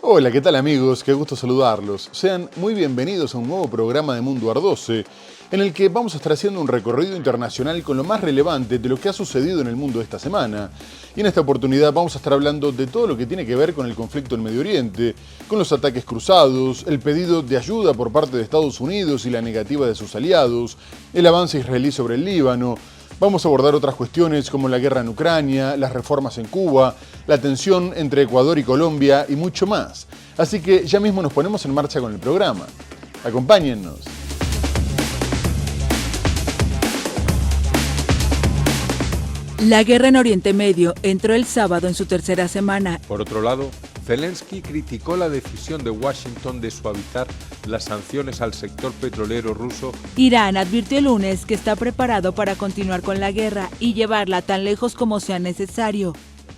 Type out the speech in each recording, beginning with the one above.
Hola, ¿qué tal amigos? Qué gusto saludarlos. Sean muy bienvenidos a un nuevo programa de Mundo Ardose, en el que vamos a estar haciendo un recorrido internacional con lo más relevante de lo que ha sucedido en el mundo esta semana. Y en esta oportunidad vamos a estar hablando de todo lo que tiene que ver con el conflicto en Medio Oriente, con los ataques cruzados, el pedido de ayuda por parte de Estados Unidos y la negativa de sus aliados, el avance israelí sobre el Líbano. Vamos a abordar otras cuestiones como la guerra en Ucrania, las reformas en Cuba, la tensión entre Ecuador y Colombia y mucho más. Así que ya mismo nos ponemos en marcha con el programa. Acompáñennos. La guerra en Oriente Medio entró el sábado en su tercera semana. Por otro lado, Zelensky criticó la decisión de Washington de suavizar las sanciones al sector petrolero ruso. Irán advirtió el lunes que está preparado para continuar con la guerra y llevarla tan lejos como sea necesario.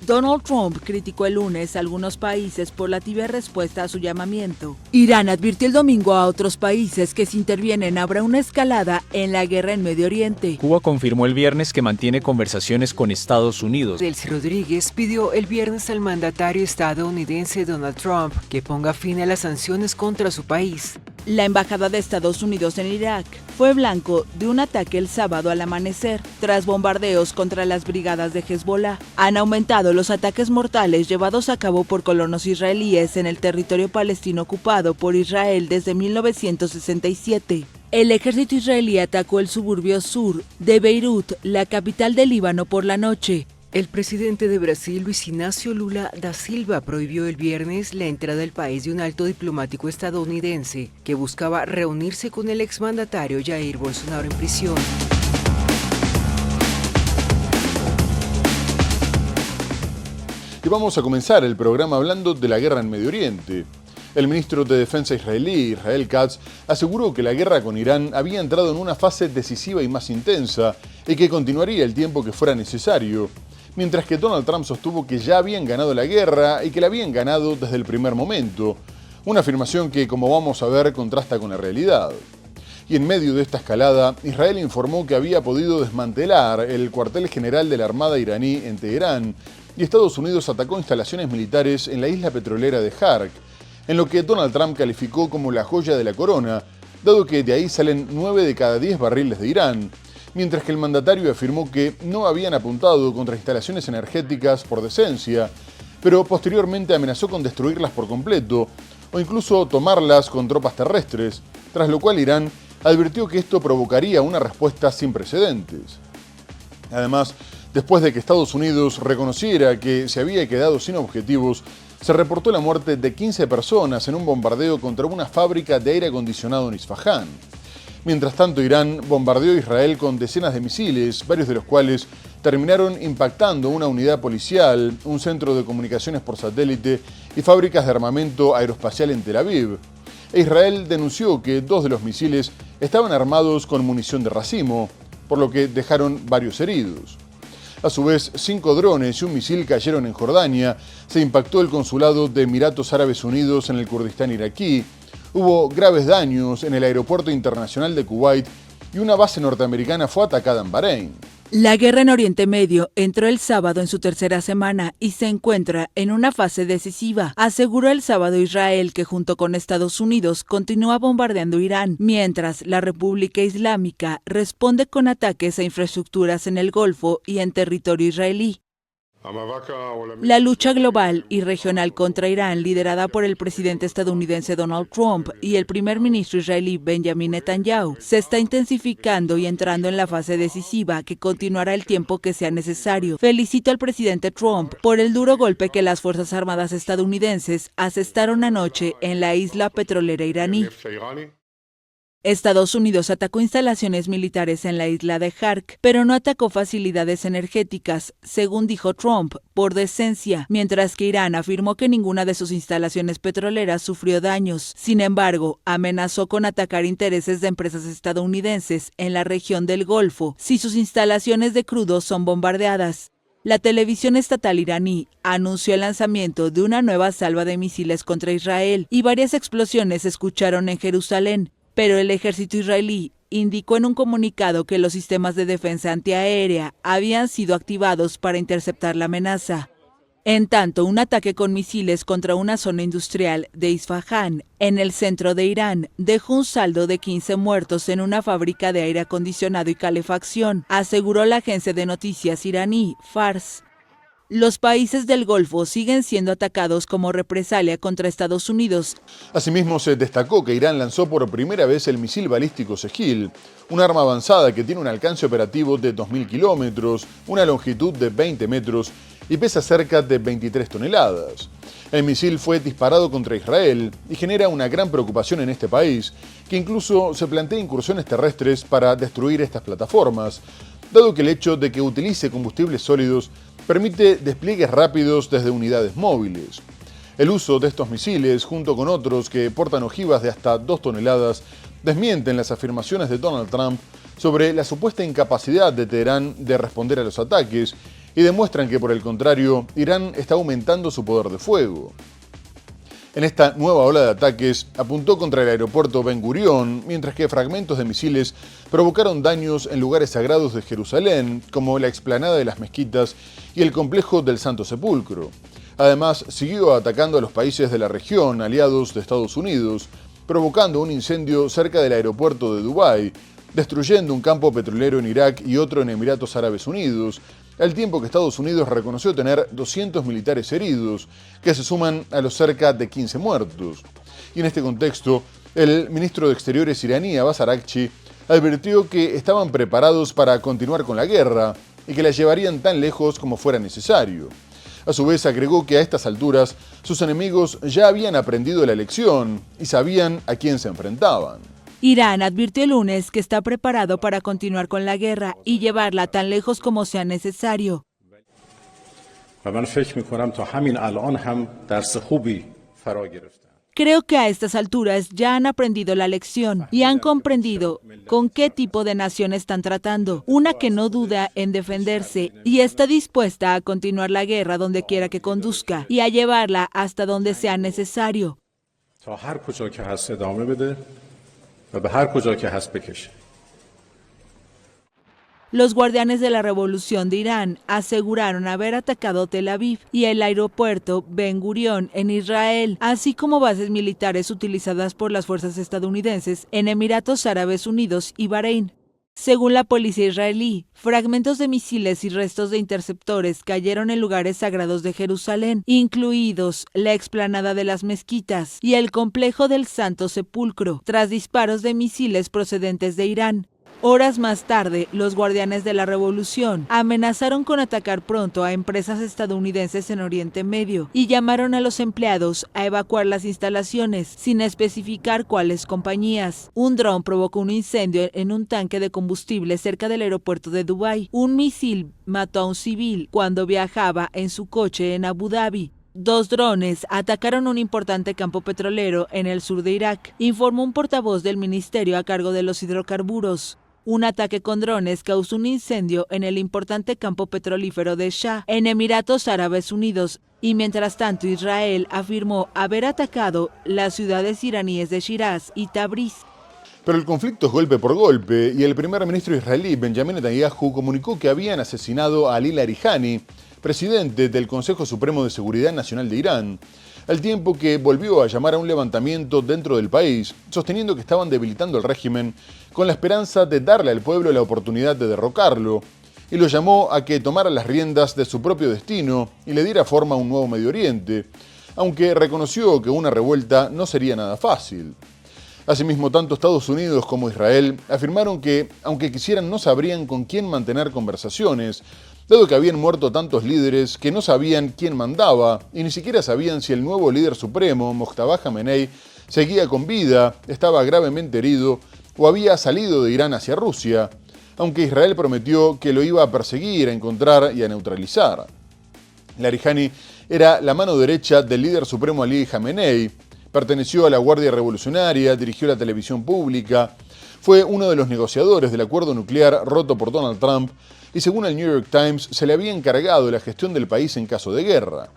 Donald Trump criticó el lunes a algunos países por la tibia respuesta a su llamamiento. Irán advirtió el domingo a otros países que si intervienen habrá una escalada en la guerra en Medio Oriente. Cuba confirmó el viernes que mantiene conversaciones con Estados Unidos. Delcy Rodríguez pidió el viernes al mandatario estadounidense Donald Trump que ponga fin a las sanciones contra su país. La embajada de Estados Unidos en Irak fue blanco de un ataque el sábado al amanecer, tras bombardeos contra las brigadas de Hezbollah. Han aumentado los ataques mortales llevados a cabo por colonos israelíes en el territorio palestino ocupado por Israel desde 1967. El ejército israelí atacó el suburbio sur de Beirut, la capital del Líbano, por la noche. El presidente de Brasil, Luis Inácio Lula da Silva, prohibió el viernes la entrada al país de un alto diplomático estadounidense que buscaba reunirse con el exmandatario Jair Bolsonaro en prisión. Y vamos a comenzar el programa hablando de la guerra en Medio Oriente. El ministro de Defensa israelí, Israel Katz, aseguró que la guerra con Irán había entrado en una fase decisiva y más intensa y que continuaría el tiempo que fuera necesario, mientras que Donald Trump sostuvo que ya habían ganado la guerra y que la habían ganado desde el primer momento, una afirmación que, como vamos a ver, contrasta con la realidad. Y en medio de esta escalada, Israel informó que había podido desmantelar el cuartel general de la Armada iraní en Teherán y Estados Unidos atacó instalaciones militares en la isla petrolera de Jark, en lo que Donald Trump calificó como la joya de la corona, dado que de ahí salen 9 de cada 10 barriles de Irán, mientras que el mandatario afirmó que no habían apuntado contra instalaciones energéticas por decencia, pero posteriormente amenazó con destruirlas por completo o incluso tomarlas con tropas terrestres, tras lo cual Irán advirtió que esto provocaría una respuesta sin precedentes. Además, después de que Estados Unidos reconociera que se había quedado sin objetivos, se reportó la muerte de 15 personas en un bombardeo contra una fábrica de aire acondicionado en Isfahán. Mientras tanto, Irán bombardeó a Israel con decenas de misiles, varios de los cuales terminaron impactando una unidad policial, un centro de comunicaciones por satélite y fábricas de armamento aeroespacial en Tel Aviv. Israel denunció que 2 de los misiles estaban armados con munición de racimo, por lo que dejaron varios heridos. A su vez, 5 drones y un misil cayeron en Jordania, se impactó el consulado de Emiratos Árabes Unidos en el Kurdistán iraquí, hubo graves daños en el aeropuerto internacional de Kuwait y una base norteamericana fue atacada en Bahrein. La guerra en Oriente Medio entró el sábado en su tercera semana y se encuentra en una fase decisiva, aseguró el sábado Israel, que junto con Estados Unidos continúa bombardeando Irán, mientras la República Islámica responde con ataques a infraestructuras en el Golfo y en territorio israelí. La lucha global y regional contra Irán, liderada por el presidente estadounidense Donald Trump y el primer ministro israelí Benjamin Netanyahu, se está intensificando y entrando en la fase decisiva que continuará el tiempo que sea necesario. Felicito al presidente Trump por el duro golpe que las Fuerzas Armadas estadounidenses asestaron anoche en la isla petrolera iraní. Estados Unidos atacó instalaciones militares en la isla de Jark, pero no atacó facilidades energéticas, según dijo Trump, por decencia, mientras que Irán afirmó que ninguna de sus instalaciones petroleras sufrió daños. Sin embargo, amenazó con atacar intereses de empresas estadounidenses en la región del Golfo si sus instalaciones de crudo son bombardeadas. La televisión estatal iraní anunció el lanzamiento de una nueva salva de misiles contra Israel y varias explosiones se escucharon en Jerusalén. Pero el ejército israelí indicó en un comunicado que los sistemas de defensa antiaérea habían sido activados para interceptar la amenaza. En tanto, un ataque con misiles contra una zona industrial de Isfahán, en el centro de Irán, dejó un saldo de 15 muertos en una fábrica de aire acondicionado y calefacción, aseguró la agencia de noticias iraní, Fars. Los países del Golfo siguen siendo atacados como represalia contra Estados Unidos. Asimismo, se destacó que Irán lanzó por primera vez el misil balístico Sejil, un arma avanzada que tiene un alcance operativo de 2.000 kilómetros, una longitud de 20 metros y pesa cerca de 23 toneladas. El misil fue disparado contra Israel y genera una gran preocupación en este país, que incluso se plantea incursiones terrestres para destruir estas plataformas, dado que el hecho de que utilice combustibles sólidos permite despliegues rápidos desde unidades móviles. El uso de estos misiles, junto con otros que portan ojivas de hasta 2 toneladas, desmienten las afirmaciones de Donald Trump sobre la supuesta incapacidad de Teherán de responder a los ataques y demuestran que, por el contrario, Irán está aumentando su poder de fuego. En esta nueva ola de ataques apuntó contra el aeropuerto Ben Gurión, mientras que fragmentos de misiles provocaron daños en lugares sagrados de Jerusalén, como la explanada de las mezquitas y el complejo del Santo Sepulcro. Además, siguió atacando a los países de la región, aliados de Estados Unidos, provocando un incendio cerca del aeropuerto de Dubái, destruyendo un campo petrolero en Irak y otro en Emiratos Árabes Unidos, al tiempo que Estados Unidos reconoció tener 200 militares heridos, que se suman a los cerca de 15 muertos. Y en este contexto, el ministro de Exteriores iraní, Abbas Araghchi, advirtió que estaban preparados para continuar con la guerra y que la llevarían tan lejos como fuera necesario. A su vez, agregó que a estas alturas sus enemigos ya habían aprendido la lección y sabían a quién se enfrentaban. Irán advirtió el lunes que está preparado para continuar con la guerra y llevarla tan lejos como sea necesario. Creo que a estas alturas ya han aprendido la lección y han comprendido con qué tipo de nación están tratando, una que no duda en defenderse y está dispuesta a continuar la guerra donde quiera que conduzca y a llevarla hasta donde sea necesario. Los guardianes de la revolución de Irán aseguraron haber atacado Tel Aviv y el aeropuerto Ben Gurión en Israel, así como bases militares utilizadas por las fuerzas estadounidenses en Emiratos Árabes Unidos y Bahrein. Según la policía israelí, fragmentos de misiles y restos de interceptores cayeron en lugares sagrados de Jerusalén, incluidos la explanada de las mezquitas y el complejo del Santo Sepulcro, tras disparos de misiles procedentes de Irán. Horas más tarde, los guardianes de la revolución amenazaron con atacar pronto a empresas estadounidenses en Oriente Medio y llamaron a los empleados a evacuar las instalaciones, sin especificar cuáles compañías. Un dron provocó un incendio en un tanque de combustible cerca del aeropuerto de Dubái. Un misil mató a un civil cuando viajaba en su coche en Abu Dhabi. 2 drones atacaron un importante campo petrolero en el sur de Irak, informó un portavoz del ministerio a cargo de los hidrocarburos. Un ataque con drones causó un incendio en el importante campo petrolífero de Shah, en Emiratos Árabes Unidos, y mientras tanto Israel afirmó haber atacado las ciudades iraníes de Shiraz y Tabriz. Pero el conflicto es golpe por golpe y el primer ministro israelí, Benjamin Netanyahu, comunicó que habían asesinado a Ali Larijani, presidente del Consejo Supremo de Seguridad Nacional de Irán, al tiempo que volvió a llamar a un levantamiento dentro del país, sosteniendo que estaban debilitando el régimen con la esperanza de darle al pueblo la oportunidad de derrocarlo, y lo llamó a que tomara las riendas de su propio destino y le diera forma a un nuevo Medio Oriente, aunque reconoció que una revuelta no sería nada fácil. Asimismo, tanto Estados Unidos como Israel afirmaron que, aunque quisieran, no sabrían con quién mantener conversaciones, dado que habían muerto tantos líderes que no sabían quién mandaba y ni siquiera sabían si el nuevo líder supremo, Mojtaba Jamenei, seguía con vida, estaba gravemente herido o había salido de Irán hacia Rusia, aunque Israel prometió que lo iba a perseguir, a encontrar y a neutralizar. Larijani era la mano derecha del líder supremo Ali Jamenei, perteneció a la Guardia Revolucionaria, dirigió la televisión pública, fue uno de los negociadores del acuerdo nuclear roto por Donald Trump y, según el New York Times, se le había encargado la gestión del país en caso de guerra.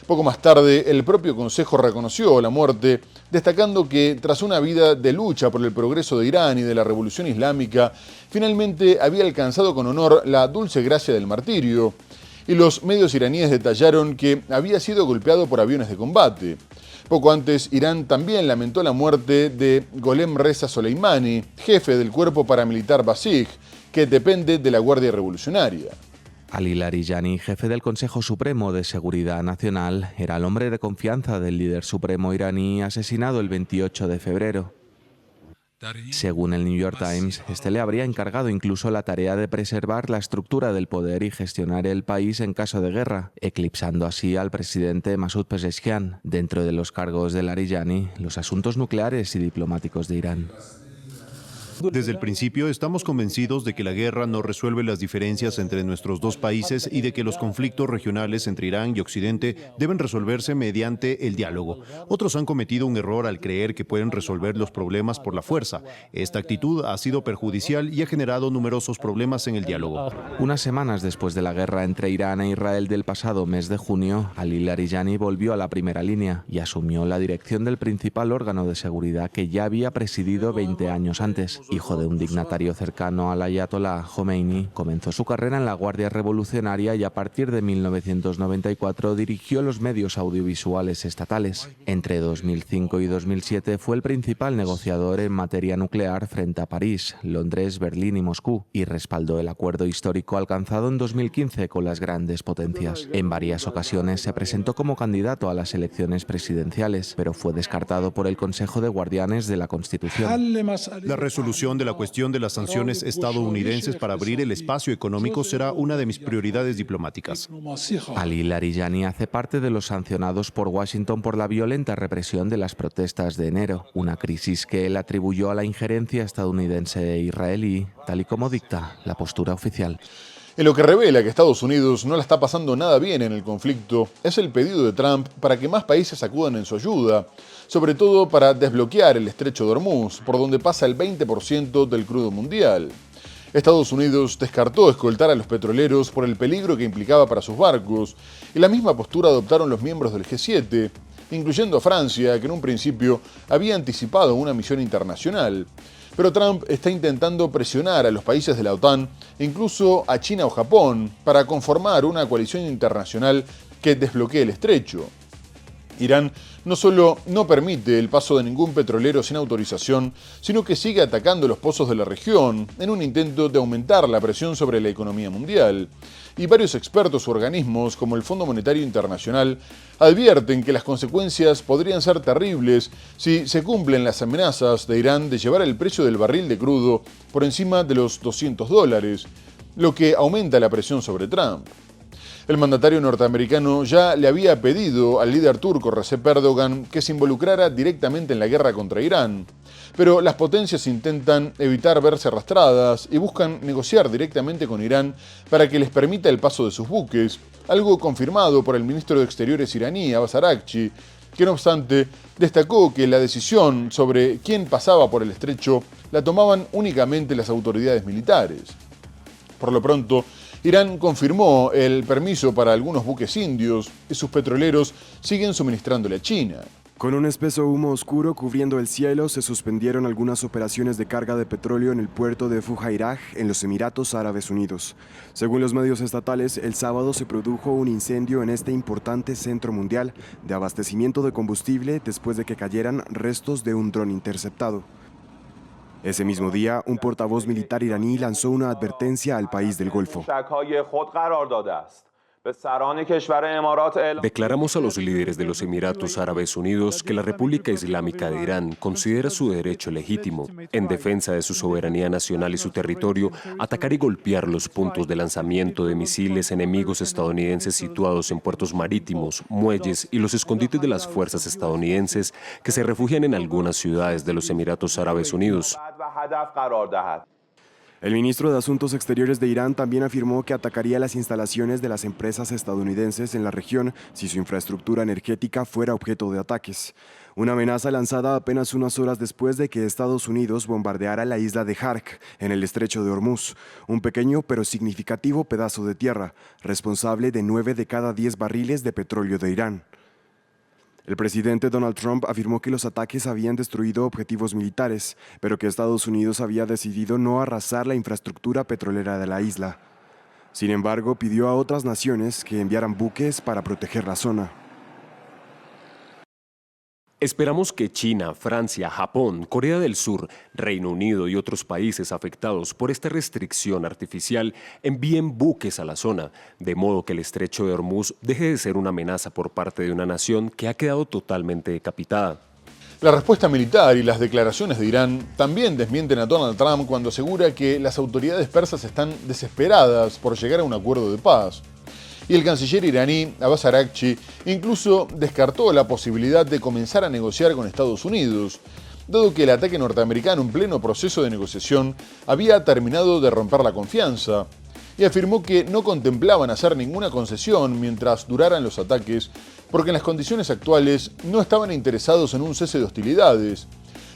Poco más tarde, el propio Consejo reconoció la muerte, destacando que, tras una vida de lucha por el progreso de Irán y de la Revolución Islámica, finalmente había alcanzado con honor la dulce gracia del martirio, y los medios iraníes detallaron que había sido golpeado por aviones de combate. Poco antes, Irán también lamentó la muerte de Golem Reza Soleimani, jefe del cuerpo paramilitar Basij, que depende de la Guardia Revolucionaria. Ali Larijani, jefe del Consejo Supremo de Seguridad Nacional, era el hombre de confianza del líder supremo iraní asesinado el 28 de febrero. Según el New York Times, este le habría encargado incluso la tarea de preservar la estructura del poder y gestionar el país en caso de guerra, eclipsando así al presidente Masoud Pezeshkian. Dentro de los cargos de Larijani, los asuntos nucleares y diplomáticos de Irán. Desde el principio estamos convencidos de que la guerra no resuelve las diferencias entre nuestros dos países y de que los conflictos regionales entre Irán y Occidente deben resolverse mediante el diálogo. Otros han cometido un error al creer que pueden resolver los problemas por la fuerza. Esta actitud ha sido perjudicial y ha generado numerosos problemas en el diálogo. Unas semanas después de la guerra entre Irán e Israel del pasado mes de junio, Ali Larijani volvió a la primera línea y asumió la dirección del principal órgano de seguridad que ya había presidido 20 años antes. Hijo de un dignatario cercano al ayatolá Jomeini, comenzó su carrera en la Guardia Revolucionaria y a partir de 1994 dirigió los medios audiovisuales estatales. Entre 2005 y 2007 fue el principal negociador en materia nuclear frente a París, Londres, Berlín y Moscú, y respaldó el acuerdo histórico alcanzado en 2015 con las grandes potencias. En varias ocasiones se presentó como candidato a las elecciones presidenciales, pero fue descartado por el Consejo de Guardianes de la Constitución. La resolución de la cuestión de las sanciones estadounidenses para abrir el espacio económico será una de mis prioridades diplomáticas. Ali Larijani hace parte de los sancionados por Washington por la violenta represión de las protestas de enero, una crisis que él atribuyó a la injerencia estadounidense e israelí, tal y como dicta la postura oficial. En lo que revela que Estados Unidos no la está pasando nada bien en el conflicto es el pedido de Trump para que más países acudan en su ayuda, sobre todo para desbloquear el estrecho de Hormuz, por donde pasa el 20% del crudo mundial. Estados Unidos descartó escoltar a los petroleros por el peligro que implicaba para sus barcos, y la misma postura adoptaron los miembros del G7, incluyendo a Francia, que en un principio había anticipado una misión internacional. Pero Trump está intentando presionar a los países de la OTAN, incluso a China o Japón, para conformar una coalición internacional que desbloquee el estrecho. Irán no solo no permite el paso de ningún petrolero sin autorización, sino que sigue atacando los pozos de la región en un intento de aumentar la presión sobre la economía mundial. Y varios expertos u organismos, como el Fondo Monetario Internacional, advierten que las consecuencias podrían ser terribles si se cumplen las amenazas de Irán de llevar el precio del barril de crudo por encima de los $200, lo que aumenta la presión sobre Trump. El mandatario norteamericano ya le había pedido al líder turco Recep Erdogan que se involucrara directamente en la guerra contra Irán, pero las potencias intentan evitar verse arrastradas y buscan negociar directamente con Irán para que les permita el paso de sus buques, algo confirmado por el ministro de Exteriores iraní, Abbas Araghchi, que no obstante destacó que la decisión sobre quién pasaba por el estrecho la tomaban únicamente las autoridades militares. Por lo pronto, Irán confirmó el permiso para algunos buques indios y sus petroleros siguen suministrándole a China. Con un espeso humo oscuro cubriendo el cielo, se suspendieron algunas operaciones de carga de petróleo en el puerto de Fujairah, en los Emiratos Árabes Unidos. Según los medios estatales, el sábado se produjo un incendio en este importante centro mundial de abastecimiento de combustible después de que cayeran restos de un dron interceptado. Ese mismo día, un portavoz militar iraní lanzó una advertencia al país del Golfo. Declaramos a los líderes de los Emiratos Árabes Unidos que la República Islámica de Irán considera su derecho legítimo, en defensa de su soberanía nacional y su territorio, atacar y golpear los puntos de lanzamiento de misiles enemigos estadounidenses situados en puertos marítimos, muelles y los escondites de las fuerzas estadounidenses que se refugian en algunas ciudades de los Emiratos Árabes Unidos. El ministro de Asuntos Exteriores de Irán también afirmó que atacaría las instalaciones de las empresas estadounidenses en la región si su infraestructura energética fuera objeto de ataques. Una amenaza lanzada apenas unas horas después de que Estados Unidos bombardeara la isla de Jark, en el estrecho de Hormuz, un pequeño pero significativo pedazo de tierra, responsable de 9 de cada 10 barriles de petróleo de Irán. El presidente Donald Trump afirmó que los ataques habían destruido objetivos militares, pero que Estados Unidos había decidido no arrasar la infraestructura petrolera de la isla. Sin embargo, pidió a otras naciones que enviaran buques para proteger la zona. Esperamos que China, Francia, Japón, Corea del Sur, Reino Unido y otros países afectados por esta restricción artificial envíen buques a la zona, de modo que el estrecho de Hormuz deje de ser una amenaza por parte de una nación que ha quedado totalmente decapitada. La respuesta militar y las declaraciones de Irán también desmienten a Donald Trump cuando asegura que las autoridades persas están desesperadas por llegar a un acuerdo de paz. Y el canciller iraní, Abbas Araghchi, incluso descartó la posibilidad de comenzar a negociar con Estados Unidos, dado que el ataque norteamericano en pleno proceso de negociación había terminado de romper la confianza, y afirmó que no contemplaban hacer ninguna concesión mientras duraran los ataques, porque en las condiciones actuales no estaban interesados en un cese de hostilidades.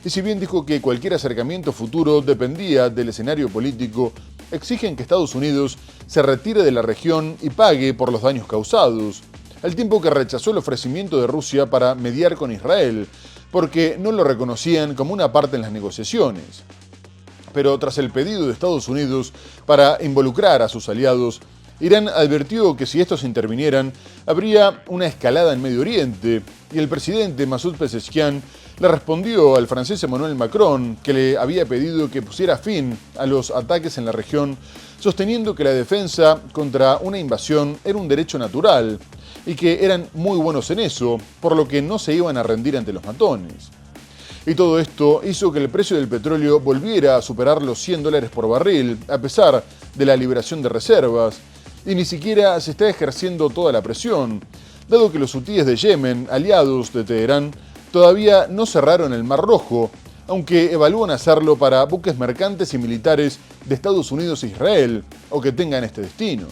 Y si bien dijo que cualquier acercamiento futuro dependía del escenario político, exigen que Estados Unidos se retire de la región y pague por los daños causados, al tiempo que rechazó el ofrecimiento de Rusia para mediar con Israel, porque no lo reconocían como una parte en las negociaciones. Pero tras el pedido de Estados Unidos para involucrar a sus aliados, Irán advirtió que si estos intervinieran, habría una escalada en Medio Oriente, y el presidente Masoud Pezeshkian le respondió al francés Emmanuel Macron, que le había pedido que pusiera fin a los ataques en la región, sosteniendo que la defensa contra una invasión era un derecho natural y que eran muy buenos en eso, por lo que no se iban a rendir ante los matones. Y todo esto hizo que el precio del petróleo volviera a superar los $100 por barril, a pesar de la liberación de reservas, y ni siquiera se está ejerciendo toda la presión, dado que los hutíes de Yemen, aliados de Teherán, todavía no cerraron el Mar Rojo, aunque evalúan hacerlo para buques mercantes y militares de Estados Unidos e Israel, o que tengan este destino.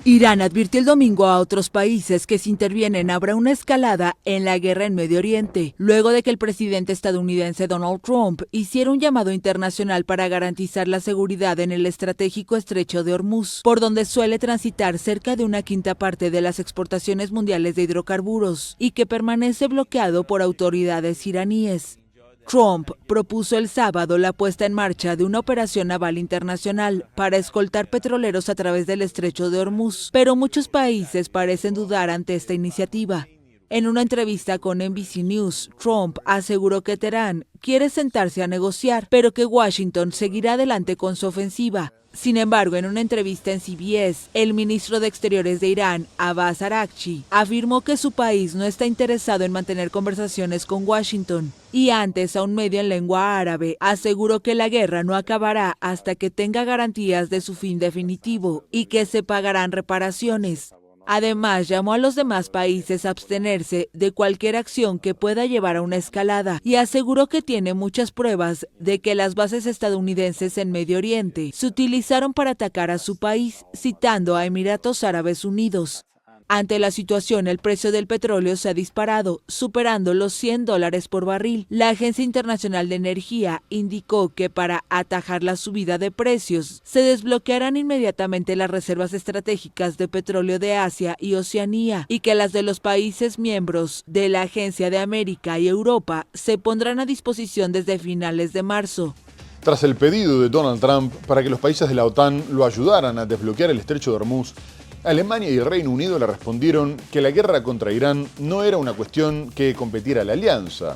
Irán advirtió el domingo a otros países que si intervienen habrá una escalada en la guerra en Medio Oriente, luego de que el presidente estadounidense Donald Trump hiciera un llamado internacional para garantizar la seguridad en el estratégico estrecho de Hormuz, por donde suele transitar cerca de una quinta parte de las exportaciones mundiales de hidrocarburos, y que permanece bloqueado por autoridades iraníes. Trump propuso el sábado la puesta en marcha de una operación naval internacional para escoltar petroleros a través del estrecho de Hormuz, pero muchos países parecen dudar ante esta iniciativa. En una entrevista con NBC News, Trump aseguró que Teherán quiere sentarse a negociar, pero que Washington seguirá adelante con su ofensiva. Sin embargo, en una entrevista en CBS, el ministro de Exteriores de Irán, Abbas Araghchi, afirmó que su país no está interesado en mantener conversaciones con Washington. Y antes, a un medio en lengua árabe, aseguró que la guerra no acabará hasta que tenga garantías de su fin definitivo y que se pagarán reparaciones. Además, llamó a los demás países a abstenerse de cualquier acción que pueda llevar a una escalada y aseguró que tiene muchas pruebas de que las bases estadounidenses en Medio Oriente se utilizaron para atacar a su país, citando a Emiratos Árabes Unidos. Ante la situación, el precio del petróleo se ha disparado, superando los $100 por barril. La Agencia Internacional de Energía indicó que para atajar la subida de precios, se desbloquearán inmediatamente las reservas estratégicas de petróleo de Asia y Oceanía, y que las de los países miembros de la Agencia de América y Europa se pondrán a disposición desde finales de marzo. Tras el pedido de Donald Trump para que los países de la OTAN lo ayudaran a desbloquear el estrecho de Hormuz, Alemania y el Reino Unido le respondieron que la guerra contra Irán no era una cuestión que competiera a la alianza.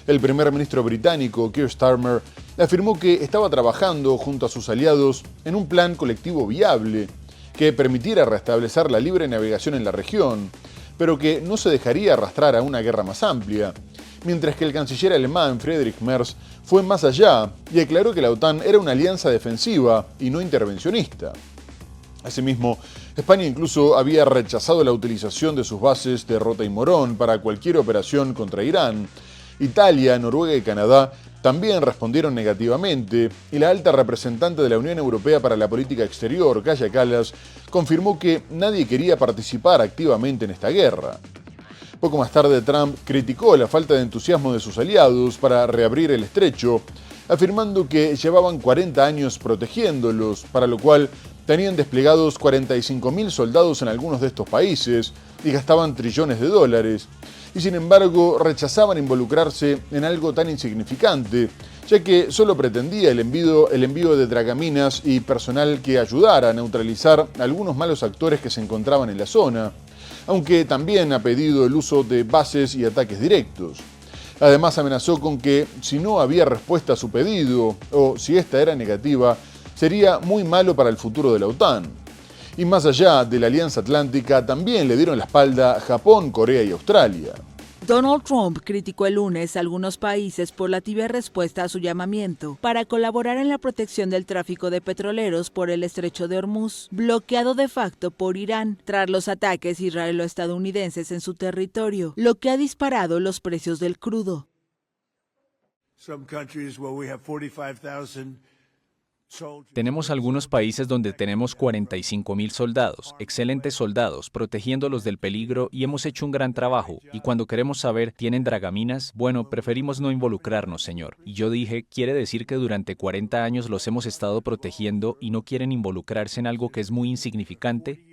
El primer ministro británico, Keir Starmer, afirmó que estaba trabajando junto a sus aliados en un plan colectivo viable que permitiera restablecer la libre navegación en la región, pero que no se dejaría arrastrar a una guerra más amplia, mientras que el canciller alemán Friedrich Merz fue más allá y aclaró que la OTAN era una alianza defensiva y no intervencionista. Asimismo, España incluso había rechazado la utilización de sus bases de Rota y Morón para cualquier operación contra Irán. Italia, Noruega y Canadá también respondieron negativamente, y la alta representante de la Unión Europea para la Política Exterior, Kaja Kallas, confirmó que nadie quería participar activamente en esta guerra. Poco más tarde, Trump criticó la falta de entusiasmo de sus aliados para reabrir el estrecho, afirmando que llevaban 40 años protegiéndolos, para lo cual tenían desplegados 45.000 soldados en algunos de estos países y gastaban trillones de dólares, y sin embargo rechazaban involucrarse en algo tan insignificante, ya que solo pretendía el envío de dragaminas y personal que ayudara a neutralizar a algunos malos actores que se encontraban en la zona, aunque también ha pedido el uso de bases y ataques directos. Además amenazó con que si no había respuesta a su pedido o si esta era negativa, sería muy malo para el futuro de la OTAN. Y más allá de la Alianza Atlántica, también le dieron la espalda Japón, Corea y Australia. Donald Trump criticó el lunes a algunos países por la tibia respuesta a su llamamiento para colaborar en la protección del tráfico de petroleros por el estrecho de Hormuz, bloqueado de facto por Irán, tras los ataques israelo-estadounidenses en su territorio, lo que ha disparado los precios del crudo. Tenemos algunos países donde tenemos 45.000 soldados, excelentes soldados, protegiéndolos del peligro y hemos hecho un gran trabajo. Y cuando queremos saber, ¿tienen dragaminas? Bueno, preferimos no involucrarnos, señor. Y yo dije, ¿quiere decir que durante 40 años los hemos estado protegiendo y no quieren involucrarse en algo que es muy insignificante?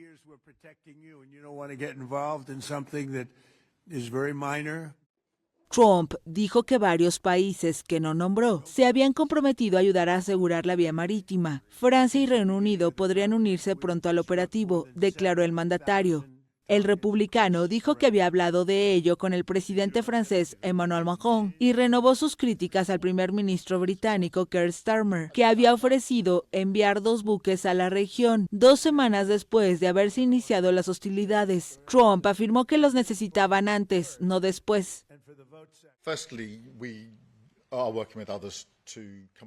Trump dijo que varios países que no nombró se habían comprometido a ayudar a asegurar la vía marítima. Francia y Reino Unido podrían unirse pronto al operativo, declaró el mandatario. El republicano dijo que había hablado de ello con el presidente francés Emmanuel Macron y renovó sus críticas al primer ministro británico Keir Starmer, que había ofrecido enviar 2 buques a la región 2 semanas después de haberse iniciado las hostilidades. Trump afirmó que los necesitaban antes, no después.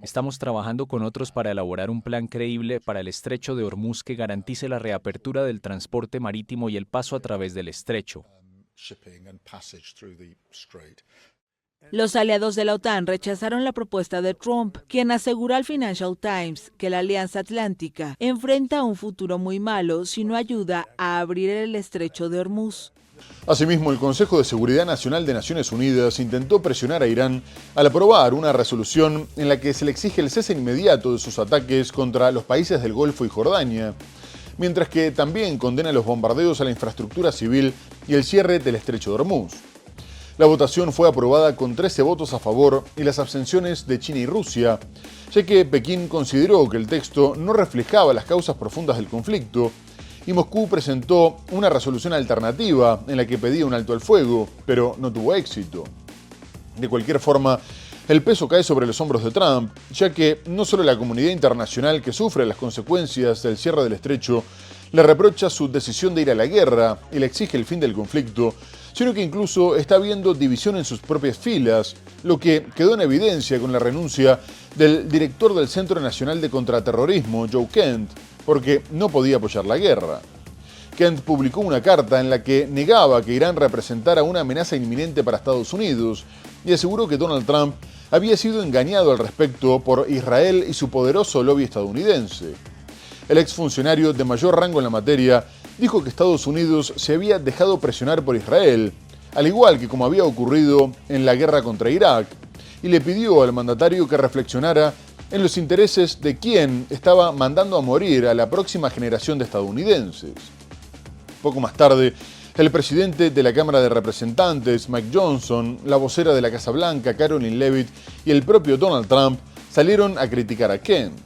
Estamos trabajando con otros para elaborar un plan creíble para el estrecho de Hormuz que garantice la reapertura del transporte marítimo y el paso a través del estrecho. Los aliados de la OTAN rechazaron la propuesta de Trump, quien aseguró al Financial Times que la Alianza Atlántica enfrenta un futuro muy malo si no ayuda a abrir el estrecho de Hormuz. Asimismo, el Consejo de Seguridad Nacional de Naciones Unidas intentó presionar a Irán al aprobar una resolución en la que se le exige el cese inmediato de sus ataques contra los países del Golfo y Jordania, mientras que también condena los bombardeos a la infraestructura civil y el cierre del estrecho de Hormuz. La votación fue aprobada con 13 votos a favor y las abstenciones de China y Rusia, ya que Pekín consideró que el texto no reflejaba las causas profundas del conflicto y Moscú presentó una resolución alternativa en la que pedía un alto al fuego, pero no tuvo éxito. De cualquier forma, el peso cae sobre los hombros de Trump, ya que no solo la comunidad internacional que sufre las consecuencias del cierre del estrecho le reprocha su decisión de ir a la guerra y le exige el fin del conflicto, sino que incluso está habiendo división en sus propias filas, lo que quedó en evidencia con la renuncia del director del Centro Nacional de Contraterrorismo, Joe Kent, porque no podía apoyar la guerra. Kent publicó una carta en la que negaba que Irán representara una amenaza inminente para Estados Unidos y aseguró que Donald Trump había sido engañado al respecto por Israel y su poderoso lobby estadounidense. El exfuncionario de mayor rango en la materia dijo que Estados Unidos se había dejado presionar por Israel, al igual que como había ocurrido en la guerra contra Irak, y le pidió al mandatario que reflexionara en los intereses de quien estaba mandando a morir a la próxima generación de estadounidenses. Poco más tarde, el presidente de la Cámara de Representantes, Mike Johnson, la vocera de la Casa Blanca, Caroline Leavitt, y el propio Donald Trump salieron a criticar a Kent.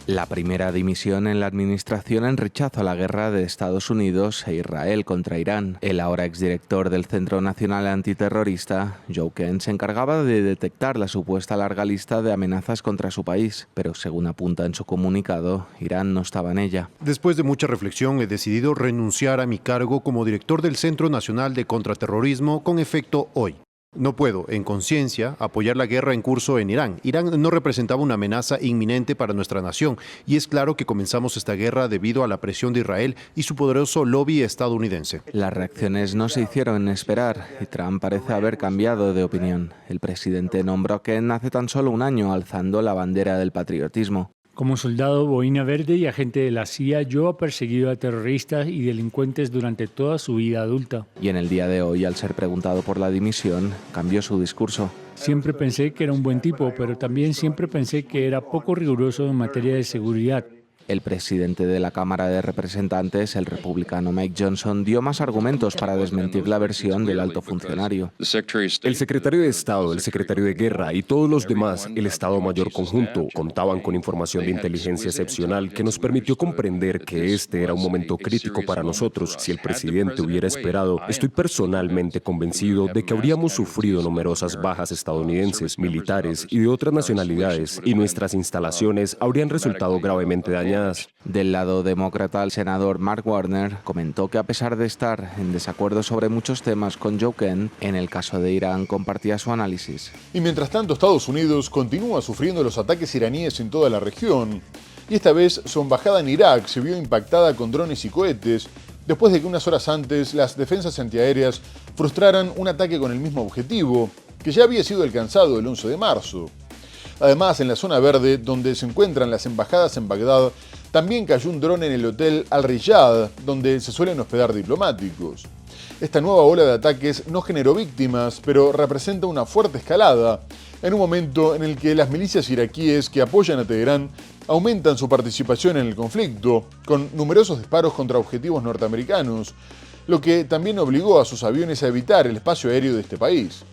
La primera dimisión en la administración en rechazo a la guerra de Estados Unidos e Israel contra Irán. El ahora exdirector del Centro Nacional Antiterrorista, Joe Kent, se encargaba de detectar la supuesta larga lista de amenazas contra su país, pero según apunta en su comunicado, Irán no estaba en ella. Después de mucha reflexión, he decidido renunciar a mi cargo como director del Centro Nacional de Contraterrorismo con efecto hoy. No puedo, en conciencia, apoyar la guerra en curso en Irán. Irán no representaba una amenaza inminente para nuestra nación, y es claro que comenzamos esta guerra debido a la presión de Israel y su poderoso lobby estadounidense. Las reacciones no se hicieron esperar, y Trump parece haber cambiado de opinión. El presidente nombró a Kent hace tan solo un año, alzando la bandera del patriotismo. Como soldado boina verde y agente de la CIA, yo he perseguido a terroristas y delincuentes durante toda su vida adulta. Y en el día de hoy, al ser preguntado por la dimisión, cambió su discurso. Siempre pensé que era un buen tipo, pero también siempre pensé que era poco riguroso en materia de seguridad. El presidente de la Cámara de Representantes, el republicano Mike Johnson, dio más argumentos para desmentir la versión del alto funcionario. El secretario de Estado, el secretario de Guerra y todos los demás, el Estado Mayor Conjunto, contaban con información de inteligencia excepcional que nos permitió comprender que este era un momento crítico para nosotros. Si el presidente hubiera esperado, estoy personalmente convencido de que habríamos sufrido numerosas bajas estadounidenses, militares y de otras nacionalidades, y nuestras instalaciones habrían resultado gravemente dañadas. Del lado demócrata, el senador Mark Warner comentó que a pesar de estar en desacuerdo sobre muchos temas con Joe Kent, en el caso de Irán compartía su análisis. Y mientras tanto, Estados Unidos continúa sufriendo los ataques iraníes en toda la región. Y esta vez su embajada en Irak se vio impactada con drones y cohetes, después de que unas horas antes las defensas antiaéreas frustraran un ataque con el mismo objetivo, que ya había sido alcanzado el 11 de marzo. Además, en la zona verde, donde se encuentran las embajadas en Bagdad, también cayó un dron en el hotel Al-Riyad, donde se suelen hospedar diplomáticos. Esta nueva ola de ataques no generó víctimas, pero representa una fuerte escalada, en un momento en el que las milicias iraquíes que apoyan a Teherán aumentan su participación en el conflicto, con numerosos disparos contra objetivos norteamericanos, lo que también obligó a sus aviones a evitar el espacio aéreo de este país.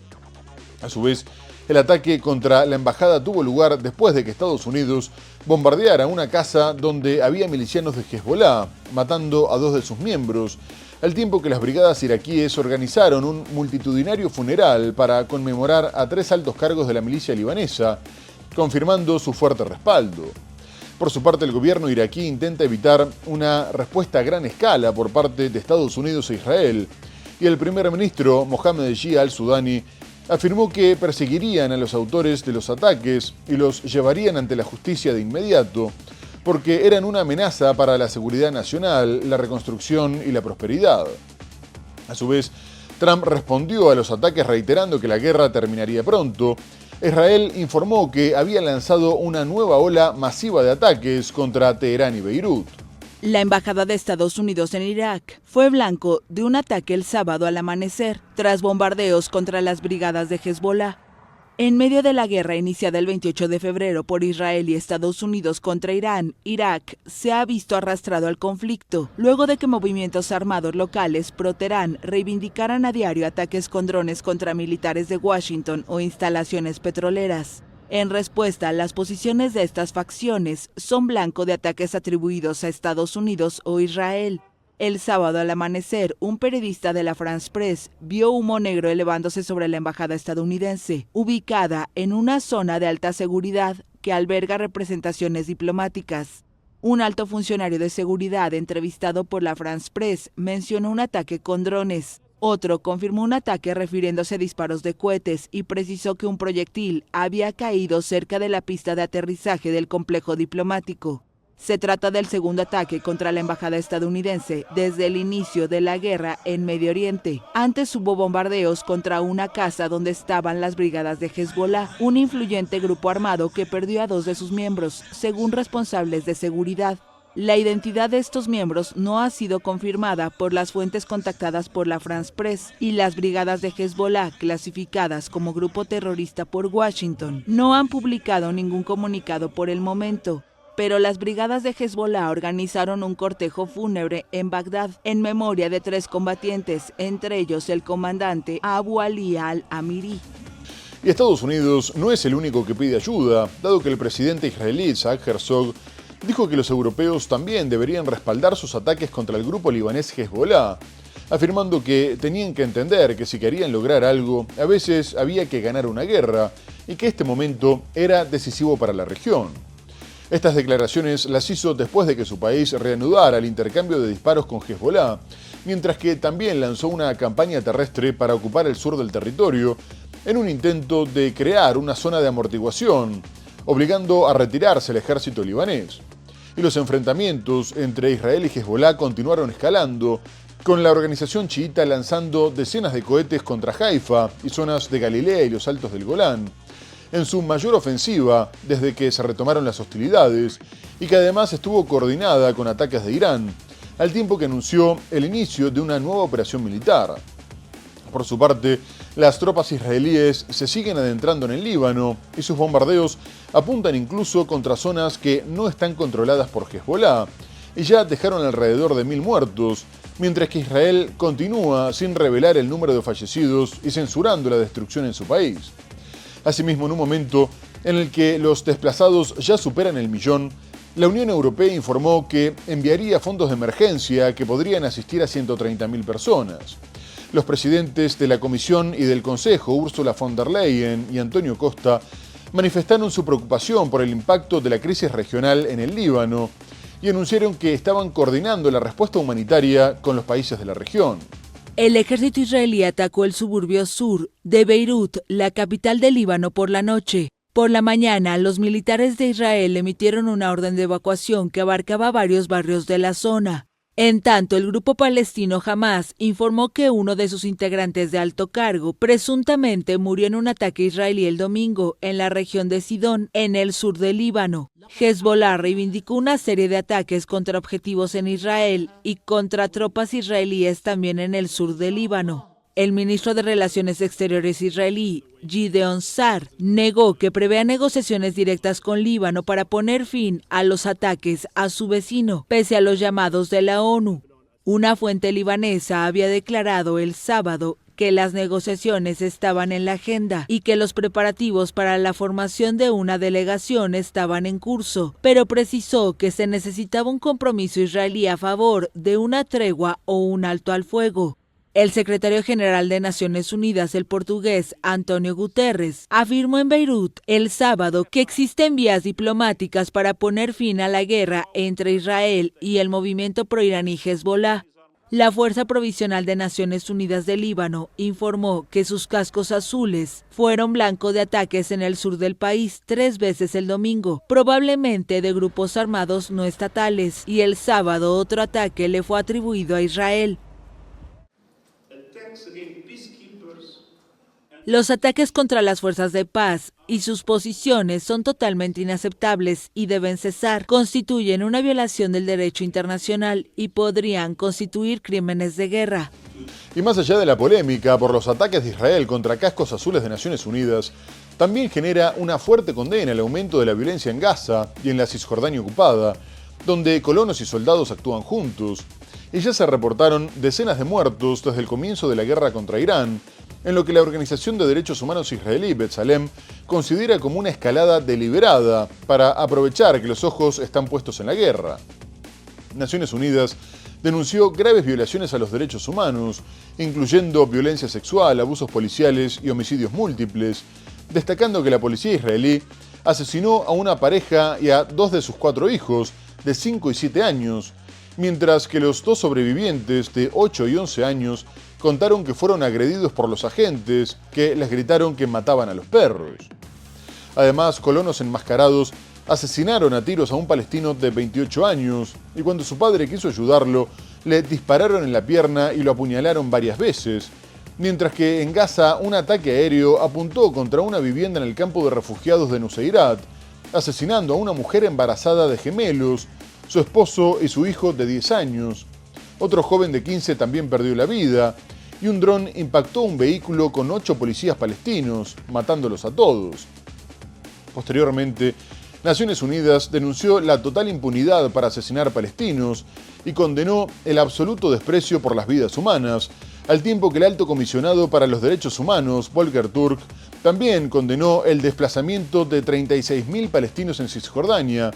A su vez, el ataque contra la embajada tuvo lugar después de que Estados Unidos bombardeara una casa donde había milicianos de Hezbollah, matando a 2 de sus miembros, al tiempo que las brigadas iraquíes organizaron un multitudinario funeral para conmemorar a 3 altos cargos de la milicia libanesa, confirmando su fuerte respaldo. Por su parte, el gobierno iraquí intenta evitar una respuesta a gran escala por parte de Estados Unidos e Israel, y el primer ministro Mohammed Eshia al-Sudani afirmó que perseguirían a los autores de los ataques y los llevarían ante la justicia de inmediato, porque eran una amenaza para la seguridad nacional, la reconstrucción y la prosperidad. A su vez, Trump respondió a los ataques reiterando que la guerra terminaría pronto. Israel informó que había lanzado una nueva ola masiva de ataques contra Teherán y Beirut. La embajada de Estados Unidos en Irak fue blanco de un ataque el sábado al amanecer, tras bombardeos contra las brigadas de Hezbollah. En medio de la guerra iniciada el 28 de febrero por Israel y Estados Unidos contra Irán, Irak se ha visto arrastrado al conflicto, luego de que movimientos armados locales pro-Teherán reivindicaran a diario ataques con drones contra militares de Washington o instalaciones petroleras. En respuesta, las posiciones de estas facciones son blanco de ataques atribuidos a Estados Unidos o Israel. El sábado al amanecer, un periodista de la France Press vio humo negro elevándose sobre la embajada estadounidense, ubicada en una zona de alta seguridad que alberga representaciones diplomáticas. Un alto funcionario de seguridad entrevistado por la France Press mencionó un ataque con drones. Otro confirmó un ataque refiriéndose a disparos de cohetes y precisó que un proyectil había caído cerca de la pista de aterrizaje del complejo diplomático. Se trata del segundo ataque contra la embajada estadounidense desde el inicio de la guerra en Medio Oriente. Antes hubo bombardeos contra una casa donde estaban las brigadas de Hezbollah, un influyente grupo armado que perdió a 2 de sus miembros, según responsables de seguridad. La identidad de estos miembros no ha sido confirmada por las fuentes contactadas por la France Press, y las brigadas de Hezbollah, clasificadas como grupo terrorista por Washington, no han publicado ningún comunicado por el momento. Pero las brigadas de Hezbollah organizaron un cortejo fúnebre en Bagdad en memoria de 3 combatientes, entre ellos el comandante Abu Ali al-Amiri. Y Estados Unidos no es el único que pide ayuda, dado que el presidente israelí Isaac Herzog dijo que los europeos también deberían respaldar sus ataques contra el grupo libanés Hezbollah, afirmando que tenían que entender que si querían lograr algo, a veces había que ganar una guerra, y que este momento era decisivo para la región. Estas declaraciones las hizo después de que su país reanudara el intercambio de disparos con Hezbollah, mientras que también lanzó una campaña terrestre para ocupar el sur del territorio, en un intento de crear una zona de amortiguación, obligando a retirarse el ejército libanés. Y los enfrentamientos entre Israel y Hezbollah continuaron escalando, con la organización chiita lanzando decenas de cohetes contra Haifa y zonas de Galilea y los Altos del Golán, en su mayor ofensiva desde que se retomaron las hostilidades, y que además estuvo coordinada con ataques de Irán, al tiempo que anunció el inicio de una nueva operación militar. Por su parte, Las tropas israelíes se siguen adentrando en el Líbano y sus bombardeos apuntan incluso contra zonas que no están controladas por Hezbollah y ya dejaron alrededor de 1000 muertos, mientras que Israel continúa sin revelar el número de fallecidos y censurando la destrucción en su país. Asimismo, en un momento en el que los desplazados ya superan el 1.000.000, la Unión Europea informó que enviaría fondos de emergencia que podrían asistir a 130.000 personas. Los presidentes de la Comisión y del Consejo, Ursula von der Leyen y Antonio Costa, manifestaron su preocupación por el impacto de la crisis regional en el Líbano y anunciaron que estaban coordinando la respuesta humanitaria con los países de la región. El ejército israelí atacó el suburbio sur de Beirut, la capital del Líbano, por la noche. Por la mañana, los militares de Israel emitieron una orden de evacuación que abarcaba varios barrios de la zona. En tanto, el grupo palestino Hamás informó que uno de sus integrantes de alto cargo presuntamente murió en un ataque israelí el domingo en la región de Sidón, en el sur del Líbano. Hezbollah reivindicó una serie de ataques contra objetivos en Israel y contra tropas israelíes también en el sur del Líbano. El ministro de Relaciones Exteriores israelí, Gideon Sa'ar, negó que prevea negociaciones directas con Líbano para poner fin a los ataques a su vecino, pese a los llamados de la ONU. Una fuente libanesa había declarado el sábado que las negociaciones estaban en la agenda y que los preparativos para la formación de una delegación estaban en curso, pero precisó que se necesitaba un compromiso israelí a favor de una tregua o un alto al fuego. El secretario general de Naciones Unidas, el portugués António Guterres, afirmó en Beirut el sábado que existen vías diplomáticas para poner fin a la guerra entre Israel y el movimiento proiraní Hezbollah. La Fuerza Provisional de Naciones Unidas de Líbano informó que sus cascos azules fueron blanco de ataques en el sur del país 3 veces el domingo, probablemente de grupos armados no estatales, y el sábado otro ataque le fue atribuido a Israel. Los ataques contra las fuerzas de paz y sus posiciones son totalmente inaceptables y deben cesar. Constituyen una violación del derecho internacional y podrían constituir crímenes de guerra. Y más allá de la polémica por los ataques de Israel contra cascos azules de Naciones Unidas, también genera una fuerte condena el aumento de la violencia en Gaza y en la Cisjordania ocupada, donde colonos y soldados actúan juntos. Y ya se reportaron decenas de muertos desde el comienzo de la guerra contra Irán, en lo que la Organización de Derechos Humanos israelí, B'Tselem, considera como una escalada deliberada para aprovechar que los ojos están puestos en la guerra. Naciones Unidas denunció graves violaciones a los derechos humanos, incluyendo violencia sexual, abusos policiales y homicidios múltiples, destacando que la policía israelí asesinó a una pareja y a 2 de sus 4 hijos, de 5 y 7 años, mientras que los 2 sobrevivientes, de 8 y 11 años, contaron que fueron agredidos por los agentes que les gritaron que mataban a los perros. Además, colonos enmascarados asesinaron a tiros a un palestino de 28 años y cuando su padre quiso ayudarlo, le dispararon en la pierna y lo apuñalaron varias veces, mientras que en Gaza un ataque aéreo apuntó contra una vivienda en el campo de refugiados de Nuseirat, asesinando a una mujer embarazada de gemelos, su esposo y su hijo de 10 años. Otro joven de 15 también perdió la vida y un dron impactó un vehículo con 8 policías palestinos, matándolos a todos. Posteriormente, Naciones Unidas denunció la total impunidad para asesinar palestinos y condenó el absoluto desprecio por las vidas humanas, al tiempo que el alto comisionado para los derechos humanos, Volker Turk, también condenó el desplazamiento de 36.000 palestinos en Cisjordania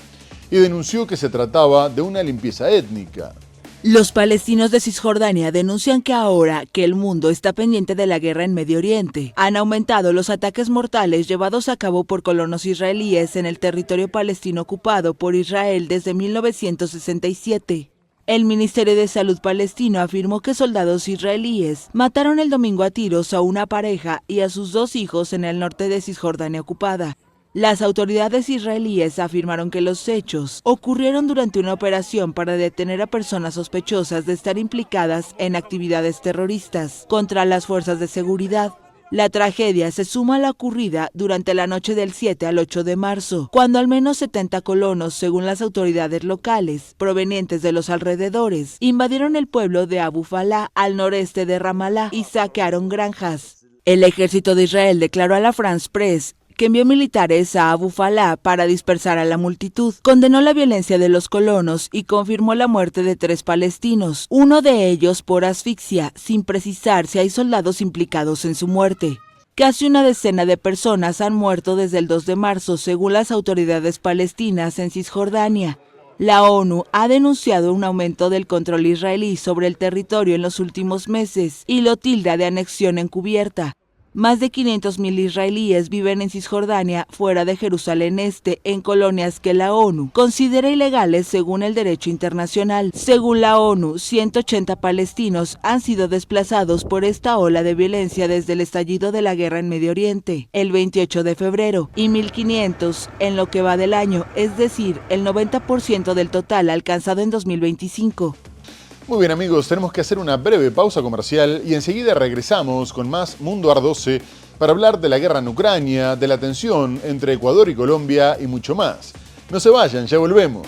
y denunció que se trataba de una limpieza étnica. Los palestinos de Cisjordania denuncian que ahora que el mundo está pendiente de la guerra en Medio Oriente, han aumentado los ataques mortales llevados a cabo por colonos israelíes en el territorio palestino ocupado por Israel desde 1967. El Ministerio de Salud palestino afirmó que soldados israelíes mataron el domingo a tiros a una pareja y a sus 2 hijos en el norte de Cisjordania ocupada. Las autoridades israelíes afirmaron que los hechos ocurrieron durante una operación para detener a personas sospechosas de estar implicadas en actividades terroristas contra las fuerzas de seguridad. La tragedia se suma a la ocurrida durante la noche del 7 al 8 de marzo, cuando al menos 70 colonos, según las autoridades locales, provenientes de los alrededores, invadieron el pueblo de Abu Falah, al noreste de Ramallah, y saquearon granjas. El ejército de Israel declaró a la France Press que envió militares a Abu Falah para dispersar a la multitud, condenó la violencia de los colonos y confirmó la muerte de 3 palestinos, uno de ellos por asfixia, sin precisar si hay soldados implicados en su muerte. Casi una decena de personas han muerto desde el 2 de marzo, según las autoridades palestinas en Cisjordania. La ONU ha denunciado un aumento del control israelí sobre el territorio en los últimos meses y lo tilda de anexión encubierta. Más de 500.000 israelíes viven en Cisjordania, fuera de Jerusalén Este, en colonias que la ONU considera ilegales según el derecho internacional. Según la ONU, 180 palestinos han sido desplazados por esta ola de violencia desde el estallido de la guerra en Medio Oriente, el 28 de febrero, y 1.500 en lo que va del año, es decir, el 90% del total alcanzado en 2025. Muy bien amigos, tenemos que hacer una breve pausa comercial y enseguida regresamos con más Mundo Ar 12 para hablar de la guerra en Ucrania, de la tensión entre Ecuador y Colombia y mucho más. No se vayan, ya volvemos.